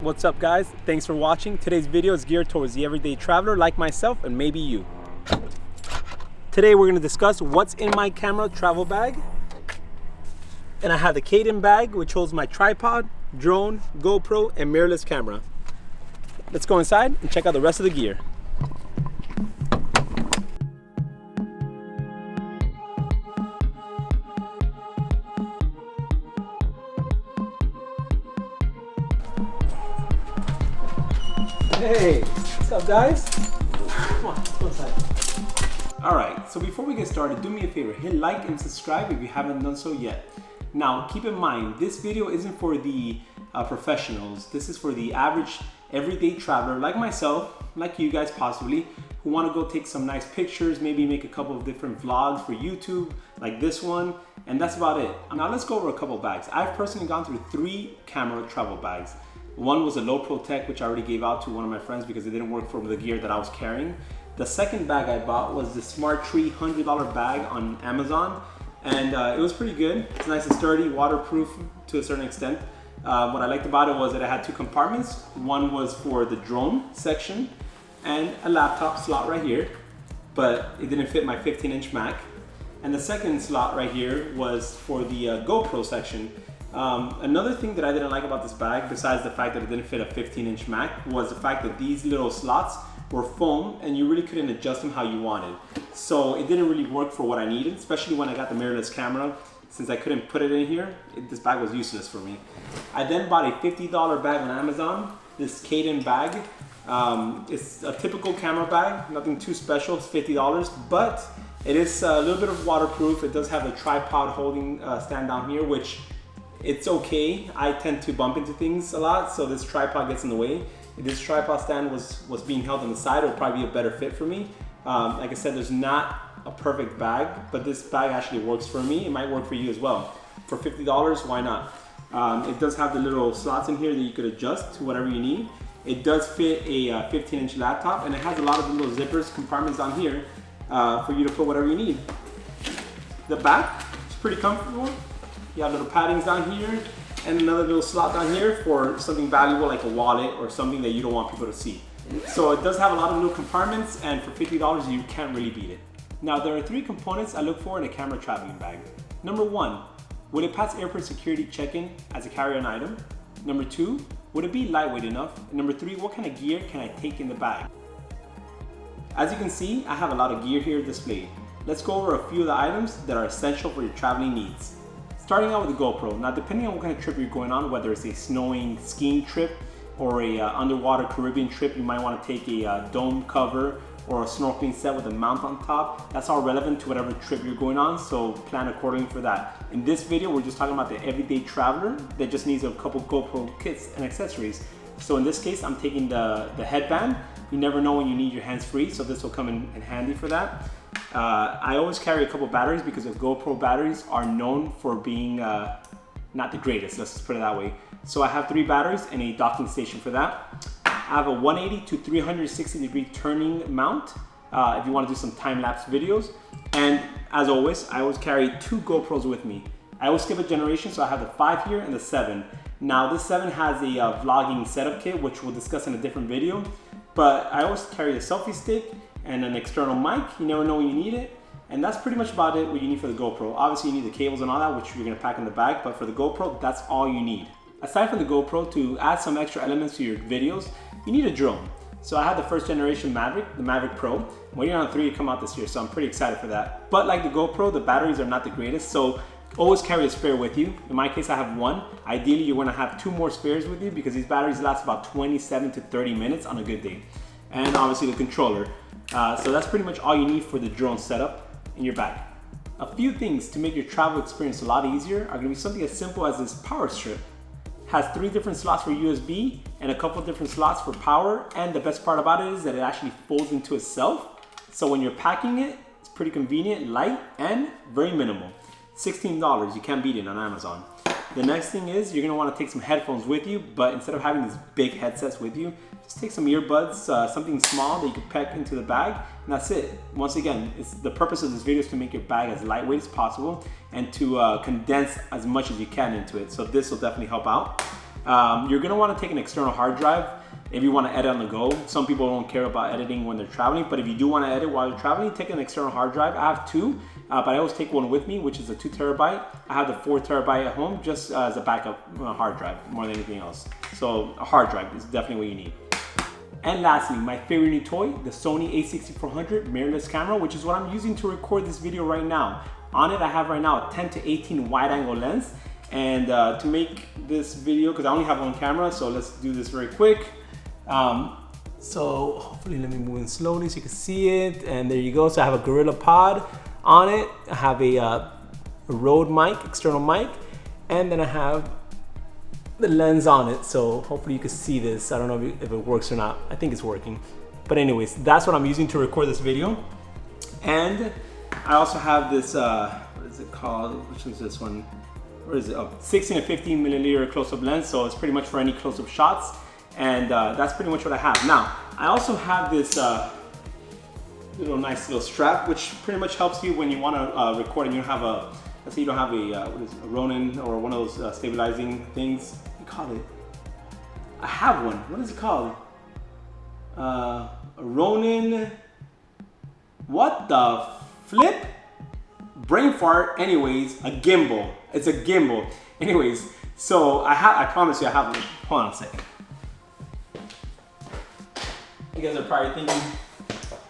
What's up guys? Thanks for watching. Today's video is geared towards the everyday traveler like myself and maybe you. Today we're going to discuss what's in my camera travel bag. And I have the CADEN bag, which holds my tripod, drone, GoPro, and mirrorless camera. Let's go inside and check out the rest of the gear. Hey, what's up guys? Come on, let's go inside. Alright, so before we get started, do me a favor, hit like and subscribe if you haven't done so yet. Now, keep in mind, this video isn't for the professionals. This is for the average, everyday traveler like myself, like you guys possibly, who want to go take some nice pictures, maybe make a couple of different vlogs for YouTube, like this one, and that's about it. Now let's go over a couple of bags. I've personally gone through 3 camera travel bags. One was a low pro tech, which I already gave out to one of my friends because it didn't work for the gear that I was carrying. The second bag I bought was the Smart Tree $100 bag on Amazon, and it was pretty good. It's nice and sturdy, waterproof to a certain extent. What I liked about it was that it had 2 compartments. One was for the drone section and a laptop slot right here, but it didn't fit my 15-inch Mac. And the second slot right here was for the GoPro section. Another thing that I didn't like about this bag, besides the fact that it didn't fit a 15-inch Mac, was the fact that these little slots were foam and you really couldn't adjust them how you wanted. So it didn't really work for what I needed, especially when I got the mirrorless camera. Since I couldn't put it in here, this bag was useless for me. I then bought a $50 bag on Amazon, this CADEN bag. It's a typical camera bag, nothing too special, it's $50, but it is a little bit of waterproof. It does have the tripod holding stand down here, which it's okay. I tend to bump into things a lot, so this tripod gets in the way. If this tripod stand was being held on the side, it would probably be a better fit for me. Like I said, there's not a perfect bag, but this bag actually works for me. It might work for you as well. For $50, why not? It does have the little slots in here that you could adjust to whatever you need. It does fit a 15-inch laptop, and it has a lot of little zippers, compartments on here for you to put whatever you need. The back is pretty comfortable. You have little paddings down here and another little slot down here for something valuable like a wallet or something that you don't want people to see. So it does have a lot of little compartments, and for $50 you can't really beat it. Now there are 3 components I look for in a camera traveling bag. Number 1, would it pass airport security check-in as a carry-on item? Number 2, would it be lightweight enough? And number 3, what kind of gear can I take in the bag? As you can see, I have a lot of gear here displayed. Let's go over a few of the items that are essential for your traveling needs. Starting out with the GoPro. Now depending on what kind of trip you're going on, whether it's a snowing skiing trip or a underwater Caribbean trip, you might want to take a dome cover or a snorkeling set with a mount on top. That's all relevant to whatever trip you're going on, so plan accordingly for that. In this video, we're just talking about the everyday traveler that just needs a couple GoPro kits and accessories. So in this case, I'm taking the headband. You never know when you need your hands free, so this will come in handy for that. I always carry a couple batteries because the GoPro batteries are known for being not the greatest, let's just put it that way. So I have 3 batteries and a docking station for that. I have a 180 to 360 degree turning mount if you want to do some time-lapse videos. And as always, I always carry 2 GoPros with me. I always skip a generation, so I have the 5 here and the 7. Now this 7 has a vlogging setup kit, which we'll discuss in a different video. But I always carry a selfie stick and an external mic. You never know when you need it. And that's pretty much about it, what you need for the GoPro. Obviously you need the cables and all that, which you're gonna pack in the bag, but for the GoPro, that's all you need. Aside from the GoPro, to add some extra elements to your videos, you need a drone. So I have the 1st generation Mavic, the Mavic Pro. Waiting on 3 to come out this year, so I'm pretty excited for that. But like the GoPro, the batteries are not the greatest, so always carry a spare with you. In my case, I have 1. Ideally, you're gonna have 2 more spares with you because these batteries last about 27 to 30 minutes on a good day. And obviously the controller. So that's pretty much all you need for the drone setup in your bag. A few things to make your travel experience a lot easier are gonna be something as simple as this power strip. Has 3 different slots for USB and a couple different slots for power, and the best part about it is that it actually folds into itself. So when you're packing it, it's pretty convenient, light, and very minimal. $16, you can't beat it on Amazon. The next thing is you're gonna wanna take some headphones with you, but instead of having these big headsets with you, just take some earbuds, something small that you can pack into the bag, and that's it. Once again, the purpose of this video is to make your bag as lightweight as possible and to condense as much as you can into it. So this will definitely help out. You're gonna wanna take an external hard drive if you wanna edit on the go. Some people don't care about editing when they're traveling, but if you do wanna edit while you're traveling, take an external hard drive. I have two, but I always take one with me, which is a 2 terabyte. I have the 4 terabyte at home just as a backup hard drive more than anything else. So a hard drive is definitely what you need. And lastly, my favorite new toy, the Sony A6400 mirrorless camera, which is what I'm using to record this video right now. On it, I have right now a 10 to 18 wide angle lens. And to make this video, because I only have one camera, so let's do this very quick. So hopefully let me move in slowly so you can see it. And there you go. So I have a Gorillapod on it. I have a Rode mic, external mic, and then I have the lens on it. So hopefully you can see this. I don't know if it works or not. I think it's working. But anyways, that's what I'm using to record this video. And I also have this, what is it called? Which is this one? Where is it? Oh, 16 to 15 milliliter close-up lens. So it's pretty much for any close-up shots. And that's pretty much what I have. Now, I also have this nice little strap, which pretty much helps you when you want to record and you don't have a, let's say you don't have a, what is it, a Ronin or one of those stabilizing things. What do you call it? I have one. What is it called? A Ronin. What the flip? Brain fart. Anyways, a gimbal. It's a gimbal. Anyways, so I promise you I have one. Hold on a second. You guys are probably thinking,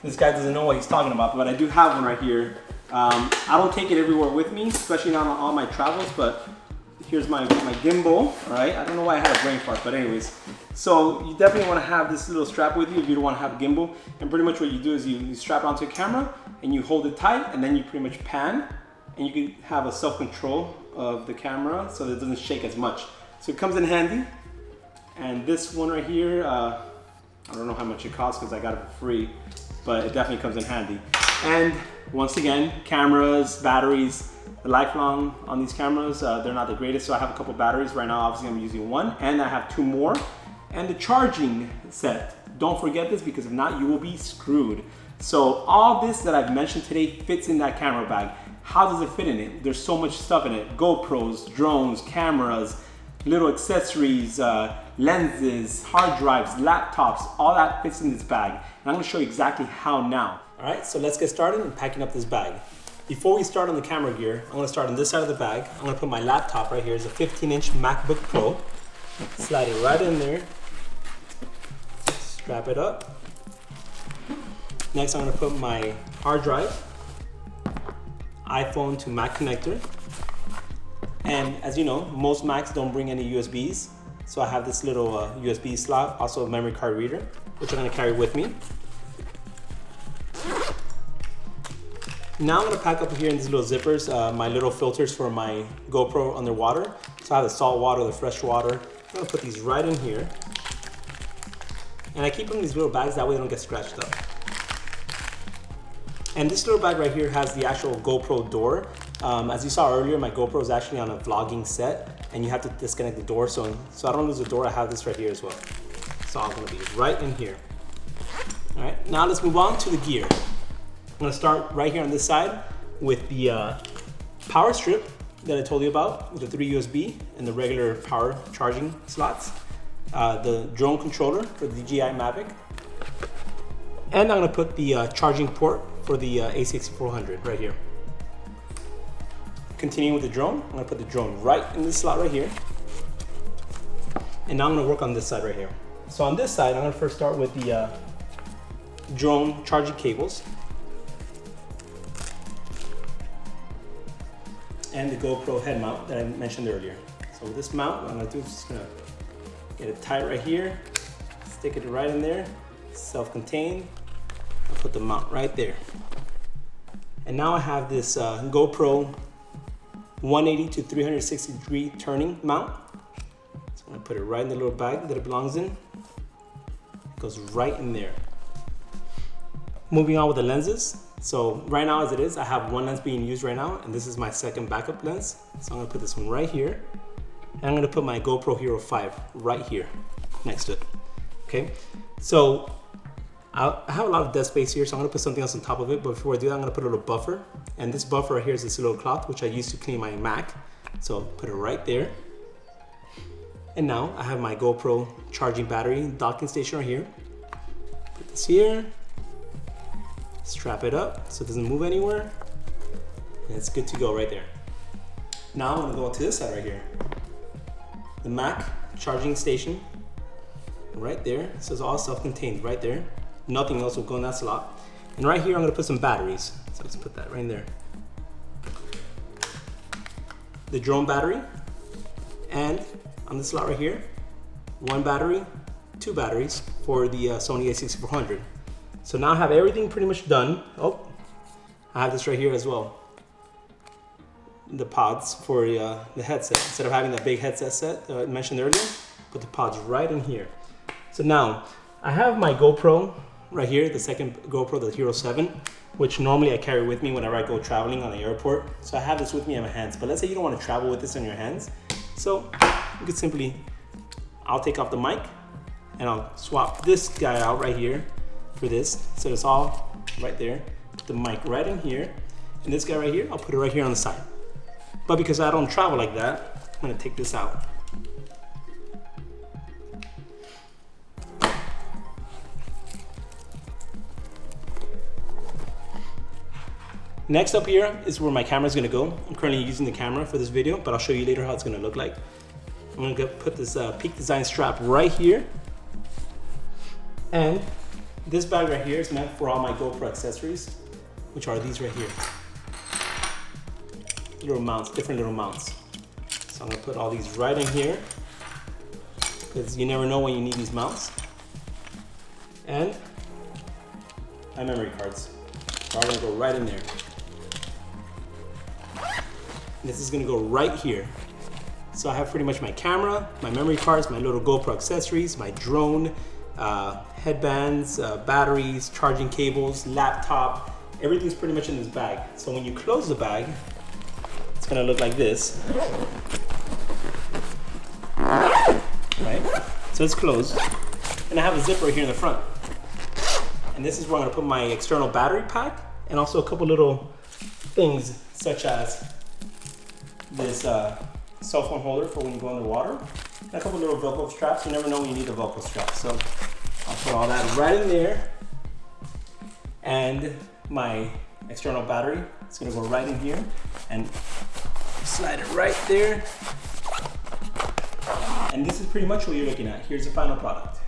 this guy doesn't know what he's talking about, but I do have one right here. I don't take it everywhere with me, especially not on all my travels, but here's my gimbal, all right? I don't know why I had a brain fart, but anyways. So you definitely wanna have this little strap with you if you don't wanna have a gimbal. And pretty much what you do is you strap it onto a camera and you hold it tight, and then you pretty much pan, and you can have a self-control of the camera so that it doesn't shake as much. So it comes in handy. And this one right here, I don't know how much it costs because I got it for free, but it definitely comes in handy. And once again, cameras, batteries, the lifelong on these cameras, they're not the greatest, so I have a couple batteries. Right now, obviously I'm using one, and I have 2 more. And the charging set, don't forget this, because if not, you will be screwed. So all this that I've mentioned today fits in that camera bag. How does it fit in it? There's so much stuff in it. GoPros, drones, cameras, little accessories, lenses, hard drives, laptops, all that fits in this bag. And I'm gonna show you exactly how now. All right, so let's get started in packing up this bag. Before we start on the camera gear, I'm gonna start on this side of the bag. I'm gonna put my laptop right here. It's a 15-inch Macbook Pro. Slide it right in there. Strap it up. Next, I'm gonna put my hard drive, iPhone to Mac connector. And as you know, most Macs don't bring any USBs. So I have this little USB slot, also a memory card reader, which I'm gonna carry with me. Now I'm gonna pack up here in these little zippers, my little filters for my GoPro underwater. So I have the salt water, the fresh water. I'm gonna put these right in here. And I keep them in these little bags, that way they don't get scratched up. And this little bag right here has the actual GoPro door. As you saw earlier, my GoPro is actually on a vlogging set, and you have to disconnect the door. So I don't lose the door, I have this right here as well. It's all gonna be right in here. All right, now let's move on to the gear. I'm gonna start right here on this side with the power strip that I told you about, with the 3 USB and the regular power charging slots. The drone controller for the DJI Mavic. And I'm gonna put the charging port for the A6400 right here. Continuing with the drone, I'm gonna put the drone right in this slot right here. And now I'm gonna work on this side right here. So on this side, I'm gonna first start with the drone charging cables. And the GoPro head mount that I mentioned earlier. So with this mount, what I'm gonna do is just gonna get it tight right here, stick it right in there, self-contained. I'll put the mount right there. And now I have this GoPro 180 to 360 degree turning mount. So I'm gonna put it right in the little bag that it belongs in. It goes right in there. Moving on with the lenses. So right now as it is, I have one lens being used right now, and this is my second backup lens. So I'm gonna put this one right here. And I'm gonna put my GoPro Hero 5 right here next to it, okay? So I have a lot of desk space here, so I'm gonna put something else on top of it, but before I do that, I'm gonna put a little buffer. And this buffer right here is this little cloth, which I use to clean my Mac. So put it right there. And now I have my GoPro charging battery docking station right here. Put this here, strap it up so it doesn't move anywhere, and it's good to go right there. Now I'm gonna go to this side right here. The Mac charging station, right there. So it's all self-contained right there. Nothing else will go in that slot. And right here I'm gonna put some batteries. So let's put that right in there. The drone battery, and on this slot right here, 1 battery, 2 batteries for the Sony A6400. So now I have everything pretty much done. Oh, I have this right here as well. The pods for the headset. Instead of having that big headset set that I mentioned earlier, put the pods right in here. So now I have my GoPro right here, the second GoPro, the Hero 7, which normally I carry with me whenever I go traveling on the airport. So I have this with me in my hands, but let's say you don't want to travel with this in your hands. So you could simply, I'll take off the mic and I'll swap this guy out right here for this. So it's all right there. Put the mic right in here. And this guy right here, I'll put it right here on the side. But because I don't travel like that, I'm gonna take this out. Next up here is where my camera is gonna go. I'm currently using the camera for this video, but I'll show you later how it's gonna look like. I'm gonna put this Peak Design strap right here. And this bag right here is meant for all my GoPro accessories, which are these right here. Little mounts, different little mounts. So I'm gonna put all these right in here, because you never know when you need these mounts. And my memory cards are gonna go right in there. This is gonna go right here. So I have pretty much my camera, my memory cards, my little GoPro accessories, my drone, headbands, batteries, charging cables, laptop, everything's pretty much in this bag. So when you close the bag, it's gonna look like this. Right? So it's closed. And I have a zipper here in the front. And this is where I'm gonna put my external battery pack and also a couple little things such as this cell phone holder for when you go underwater, and a couple little Velcro straps. You never know when you need a Velcro strap. So I'll put all that right in there. And my external battery, it's gonna go right in here and slide it right there. And this is pretty much what you're looking at. Here's the final product.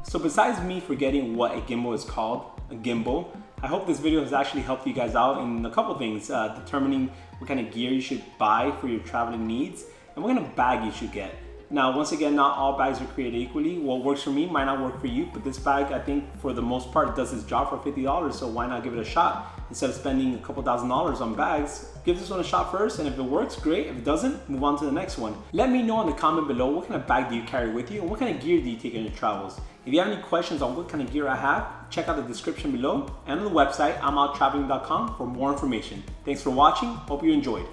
So besides me forgetting what a gimbal is called, a gimbal, I hope this video has actually helped you guys out in a couple things, determining what kind of gear you should buy for your traveling needs and what kind of bag you should get. Now, once again, not all bags are created equally. What works for me might not work for you, but this bag, I think for the most part, does its job for $50, so why not give it a shot? Instead of spending a couple $1,000s on bags, give this one a shot first, and if it works, great. If it doesn't, move on to the next one. Let me know in the comment below what kind of bag do you carry with you and what kind of gear do you take in your travels. If you have any questions on what kind of gear I have, check out the description below and on the website, I'mOutTraveling.com for more information. Thanks for watching, hope you enjoyed.